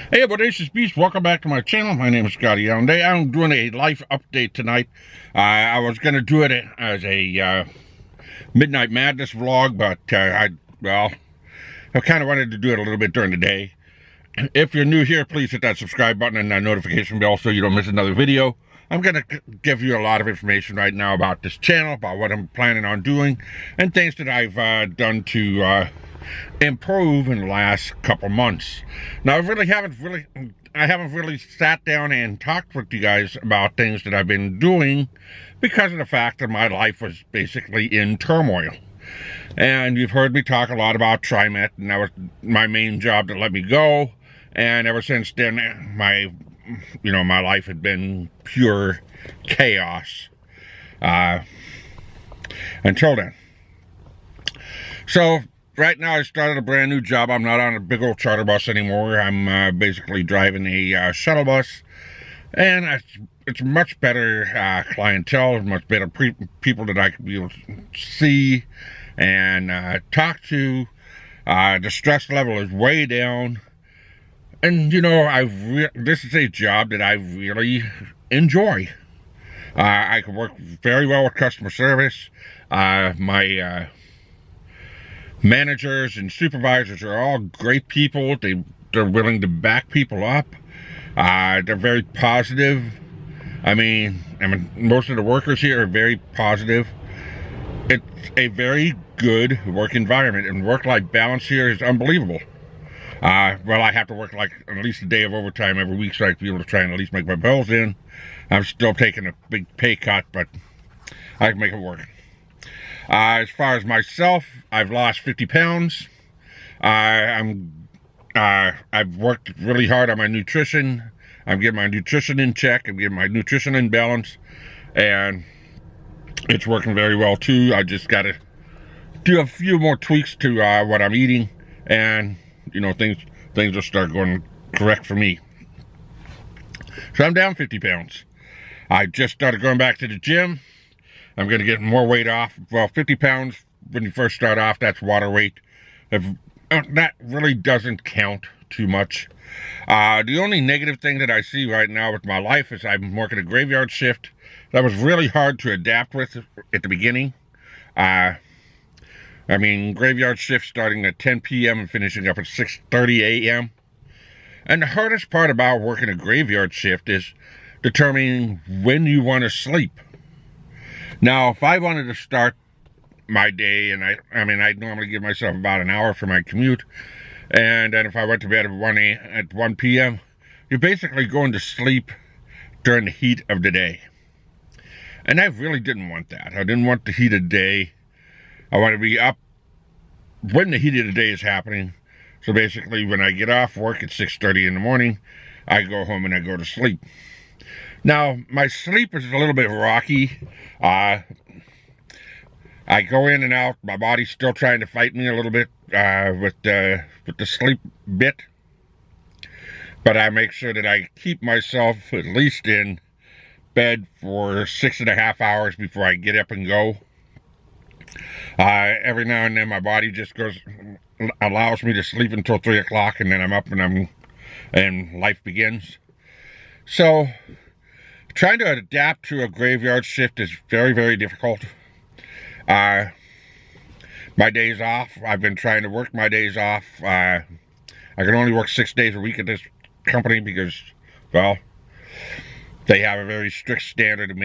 Hey everybody, this is Beast. Welcome back to my channel. My name is Scottyallenday. I'm doing a life update tonight. I was going to do it as a Midnight Madness vlog, but I kind of wanted to do it a little bit during the day. If you're new here, please hit that subscribe button and that notification bell so you don't miss another video. I'm going to give you a lot of information right now about this channel, about what I'm planning on doing, and things that I've done to improve in the last couple months. Now, I haven't really sat down and talked with you guys about things that I've been doing because of the fact that my life was basically in turmoil. And you've heard me talk a lot about TriMet, and that was my main job that let me go. And ever since then, my life had been pure chaos until then. So right now I started a brand new job. I'm not on a big old charter bus anymore. I'm basically driving a shuttle bus, and it's much better clientele, much better people that I can be able to see and talk to. The stress level is way down. And, this is a job that I really enjoy. I can work very well with customer service. My managers and supervisors are all great people. They're willing to back people up. They're very positive. I mean, most of the workers here are very positive. It's a very good work environment, and work-life balance here is unbelievable. Well, I have to work like at least a day of overtime every week so I can be able to try and at least make my bills in. I'm still taking a big pay cut, but I can make it work. As far as myself, I've lost 50 pounds. I've worked really hard on my nutrition. I'm getting my nutrition in check. I'm getting my nutrition in balance, and it's working very well too. I just got to do a few more tweaks to what I'm eating, and things will start going correct for me. So I'm down 50 pounds. I just started going back to the gym. I'm going to get more weight off. Well, 50 pounds, when you first start off, that's water weight. That really doesn't count too much. The only negative thing that I see right now with my life is I'm working a graveyard shift. That was really hard to adapt with at the beginning. Graveyard shift starting at 10 p.m. and finishing up at 6:30 a.m. And the hardest part about working a graveyard shift is determining when you want to sleep. Now, if I wanted to start my day, and I normally give myself about an hour for my commute, and then if I went to bed at 1 p.m., you're basically going to sleep during the heat of the day. And I really didn't want that. I didn't want the heat of the day. I want to be up when the heat of the day is happening. So basically, when I get off work at 6:30 in the morning, I go home and I go to sleep. Now, my sleep is a little bit rocky. I go in and out. My body's still trying to fight me a little bit with the sleep bit. But I make sure that I keep myself at least in bed for 6.5 hours before I get up and go. Every now and then my body just allows me to sleep until 3 o'clock, and then I'm up and life begins. So trying to adapt to a graveyard shift is very, very difficult. My days off, I've been trying to work my days off. I can only work 6 days a week at this company because, well, they have a very strict standard of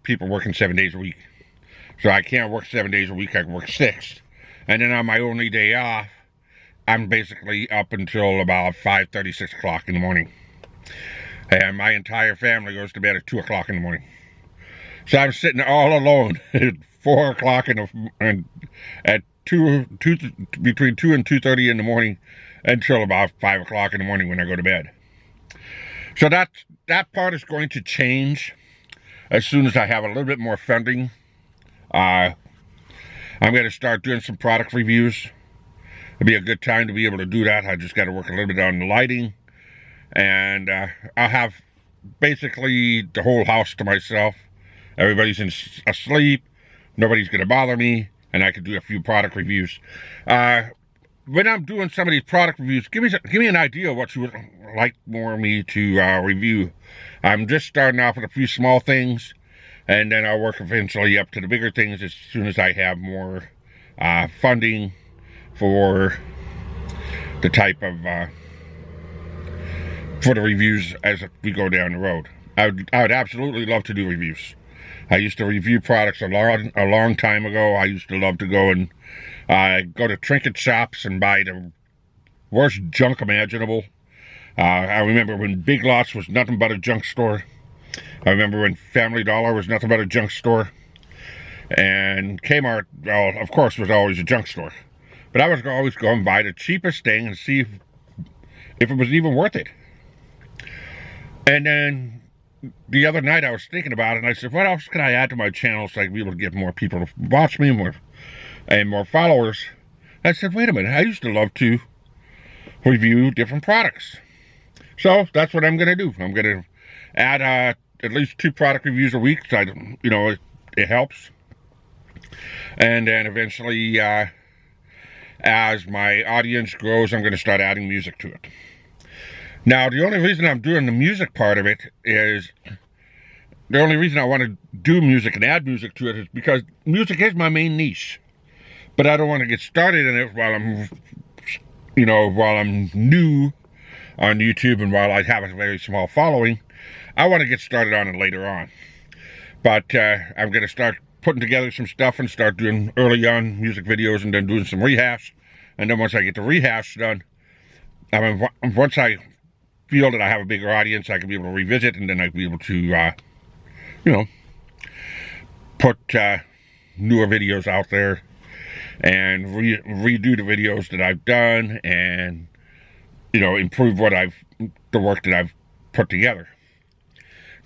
people working 7 days a week. So I can't work 7 days a week, I can work 6. And then on my only day off, I'm basically up until about 5:30, 6 o'clock in the morning. And my entire family goes to bed at 2 o'clock in the morning. So I'm sitting all alone at 4 o'clock and at between 2 and 2:30 in the morning until about 5 o'clock in the morning when I go to bed. So that part is going to change as soon as I have a little bit more funding. I'm going to start doing some product reviews. It'll be a good time to be able to do that. I just got to work a little bit on the lighting. And I'll have basically the whole house to myself. Everybody's asleep. Nobody's going to bother me. And I can do a few product reviews. When I'm doing some of these product reviews, give me an idea of what you would like more me to review. I'm just starting off with a few small things, and then I'll work eventually up to the bigger things as soon as I have more funding for the type of for the reviews as we go down the road. I would absolutely love to do reviews. I used to review products a long time ago. I used to love to go and go to trinket shops and buy the worst junk imaginable. I remember when Big Lots was nothing but a junk store. I remember when Family Dollar was nothing but a junk store. And Kmart, well, of course, was always a junk store. But I was always going to buy the cheapest thing and see if it was even worth it. And then the other night I was thinking about it, and I said, what else can I add to my channel so I can be able to get more people to watch me and more followers? I said, wait a minute, I used to love to review different products. So that's what I'm going to do. I'm going to add at least 2 product reviews a week. So it helps. And then eventually, as my audience grows, I'm going to start adding music to it. Now, the only reason I'm doing the music part of it is, the only reason I want to do music and add music to it is because music is my main niche. But I don't want to get started in it while I'm new on YouTube and while I have a very small following. I want to get started on it later on. But I'm going to start putting together some stuff and start doing early on music videos and then doing some rehash. And then once I get the rehash done, once I feel that I have a bigger audience, I can be able to revisit, and then I can be able to, put newer videos out there and redo the videos that I've done and, improve the work that I've put together.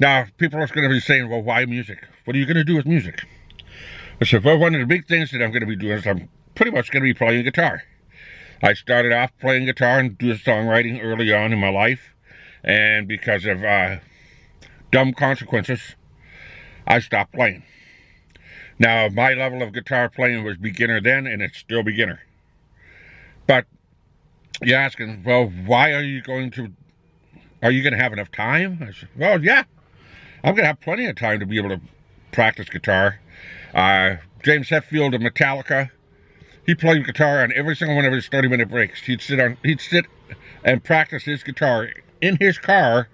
Now, people are going to be saying, well, why music? What are you going to do with music? I said, well, one of the big things that I'm going to be doing is I'm pretty much going to be playing guitar. I started off playing guitar and doing songwriting early on in my life, and because of dumb consequences, I stopped playing. Now, my level of guitar playing was beginner then, and it's still beginner. But you're asking, well, why are you going to have enough time? I said, well, yeah, I'm going to have plenty of time to be able to practice guitar. James Hetfield of Metallica, he played guitar on every single one of his 30-minute breaks. He'd sit and practice his guitar in his car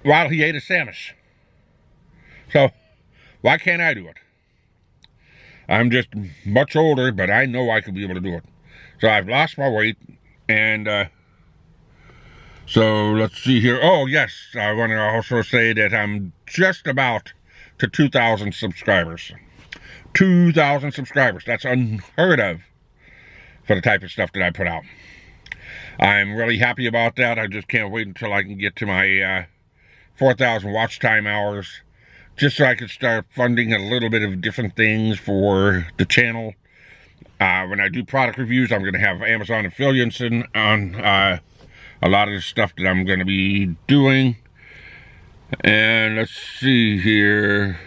while he ate a sandwich. So, why can't I do it? I'm just much older, but I know I could be able to do it. So I've lost my weight, and so let's see here. Oh, yes, I want to also say that I'm just about to 2,000 subscribers. 2,000 subscribers. That's unheard of for the type of stuff that I put out. I'm really happy about that. I just can't wait until I can get to my 4,000 watch time hours, just so I can start funding a little bit of different things for the channel. When I do product reviews, I'm going to have Amazon affiliates on a lot of the stuff that I'm going to be doing. And let's see here.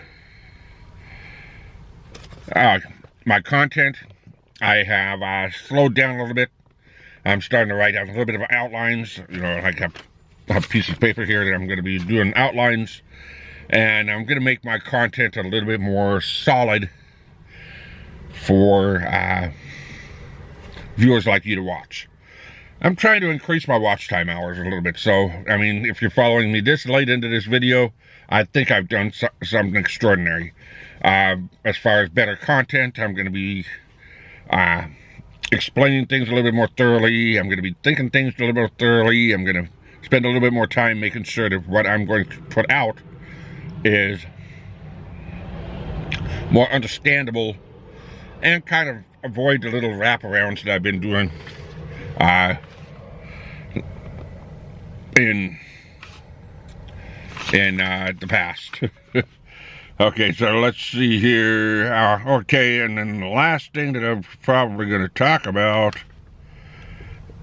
My content, I have slowed down a little bit. I'm starting to write out a little bit of outlines. I have a piece of paper here that I'm going to be doing outlines. And I'm going to make my content a little bit more solid for viewers like you to watch. I'm trying to increase my watch time hours a little bit. So, I mean, if you're following me this late into this video, I think I've done something extraordinary. As far as better content, I'm going to be explaining things a little bit more thoroughly. I'm going to be thinking things a little bit more thoroughly. I'm going to spend a little bit more time making sure that what I'm going to put out is more understandable and kind of avoid the little wraparounds that I've been doing in the past. Okay, so let's see here. Okay, and then the last thing that I'm probably going to talk about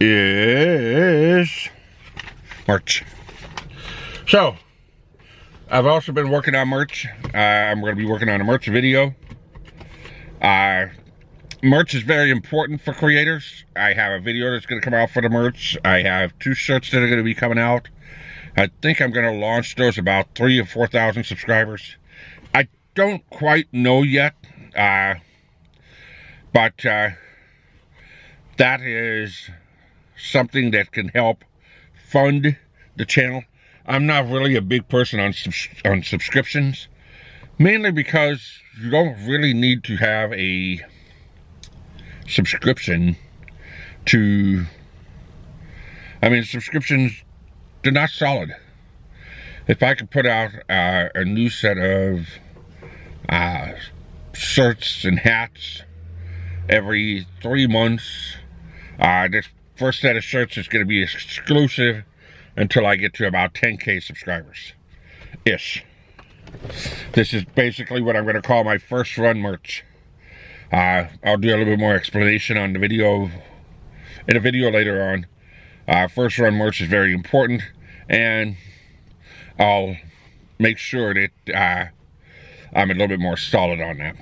is merch. So, I've also been working on merch. I'm going to be working on a merch video. merch is very important for creators. I have a video that's going to come out for the merch. I have 2 shirts that are going to be coming out. I think I'm going to launch those about 3,000 or 4,000 subscribers. I don't quite know yet, but that is something that can help fund the channel. I'm not really a big person on subscriptions, mainly because you don't really need to have a subscription to, subscriptions, they're not solid. If I could put out a new set of shirts and hats every 3 months, this first set of shirts is going to be exclusive until I get to about 10K subscribers-ish. This is basically what I'm going to call my first run merch. I'll do a little bit more explanation on the video, in a video later on. First run merch is very important, and I'll make sure that I'm a little bit more solid on that.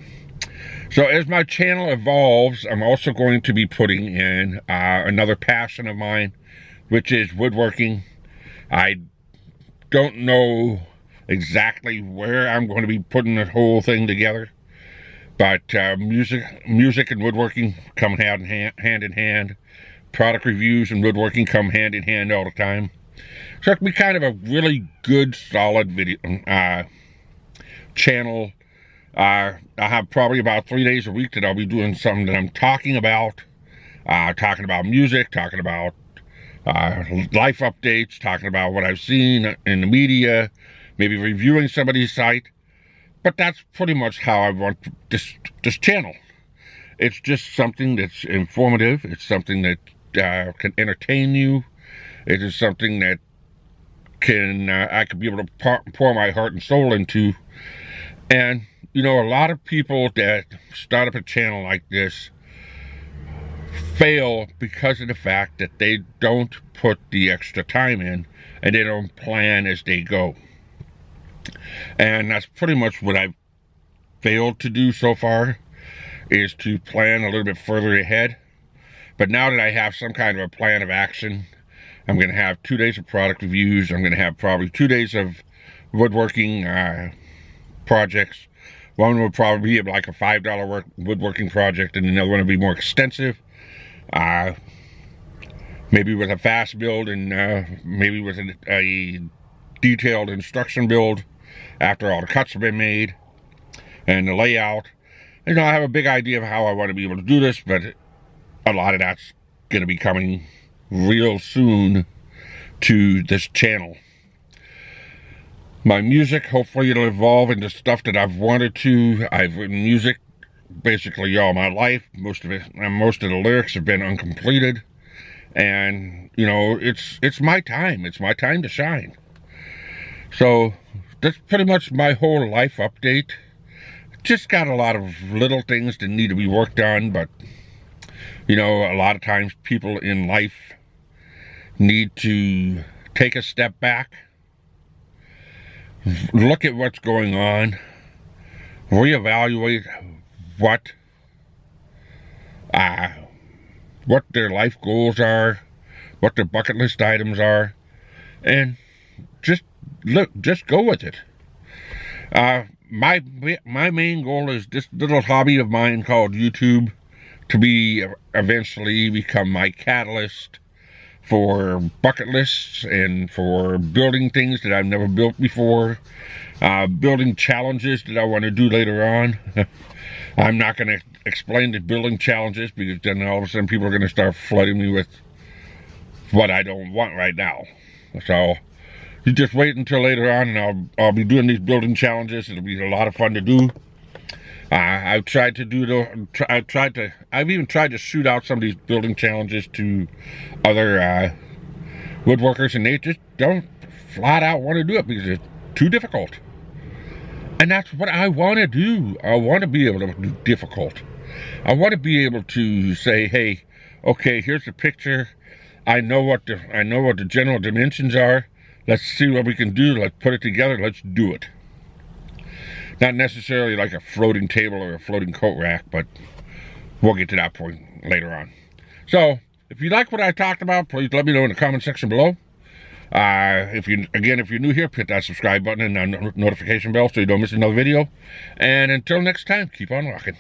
So as my channel evolves, I'm also going to be putting in another passion of mine, which is woodworking. I don't know exactly where I'm going to be putting the whole thing together, but music and woodworking come hand in hand. Product reviews and woodworking come hand in hand all the time. So it'll be kind of a really good, solid video channel. I'll have probably about 3 days a week that I'll be doing something that I'm talking about music, talking about life updates, talking about what I've seen in the media, maybe reviewing somebody's site. But that's pretty much how I want this channel. It's just something that's informative. It's something that can entertain you. It is something that I could be able to pour my heart and soul into. And you know, a lot of people that start up a channel like this fail because of the fact that they don't put the extra time in and they don't plan as they go. And that's pretty much what I've failed to do so far, is to plan a little bit further ahead. But now that I have some kind of a plan of action, I'm going to have 2 days of product reviews. I'm going to have probably 2 days of woodworking projects. One will probably be like a $5 woodworking project, and another one will be more extensive. Maybe with a fast build, and maybe with a detailed instruction build after all the cuts have been made and the layout. You know, I have a big idea of how I want to be able to do this, but a lot of that's going to be coming real soon to this channel. My music, hopefully it'll evolve into stuff that I've wanted to. I've written music basically all my life. Most of the lyrics have been uncompleted. And, you know, it's my time. It's my time to shine. So, that's pretty much my whole life update. Just got a lot of little things that need to be worked on, but, you know, a lot of times people in life need to take a step back, look at what's going on, reevaluate what their life goals are, what their bucket list items are, and just go with it. My main goal is this little hobby of mine called YouTube to eventually become my catalyst for bucket lists and for building things that I've never built before, building challenges that I want to do later on. I'm not going to explain the building challenges, because then all of a sudden people are going to start flooding me with what I don't want right now. So you just wait until later on, and I'll be doing these building challenges. It'll be a lot of fun to do. I've even tried to shoot out some of these building challenges to other woodworkers, and they just don't flat out want to do it because it's too difficult. And that's what I want to do. I want to be able to do difficult. I want to be able to say, hey, okay, here's the picture. I know what the general dimensions are. Let's see what we can do. Let's put it together. Let's do it. Not necessarily like a floating table or a floating coat rack, but we'll get to that point later on. So, if you like what I talked about, please let me know in the comment section below. If you're new here, hit that subscribe button and that notification bell so you don't miss another video. And until next time, keep on rocking.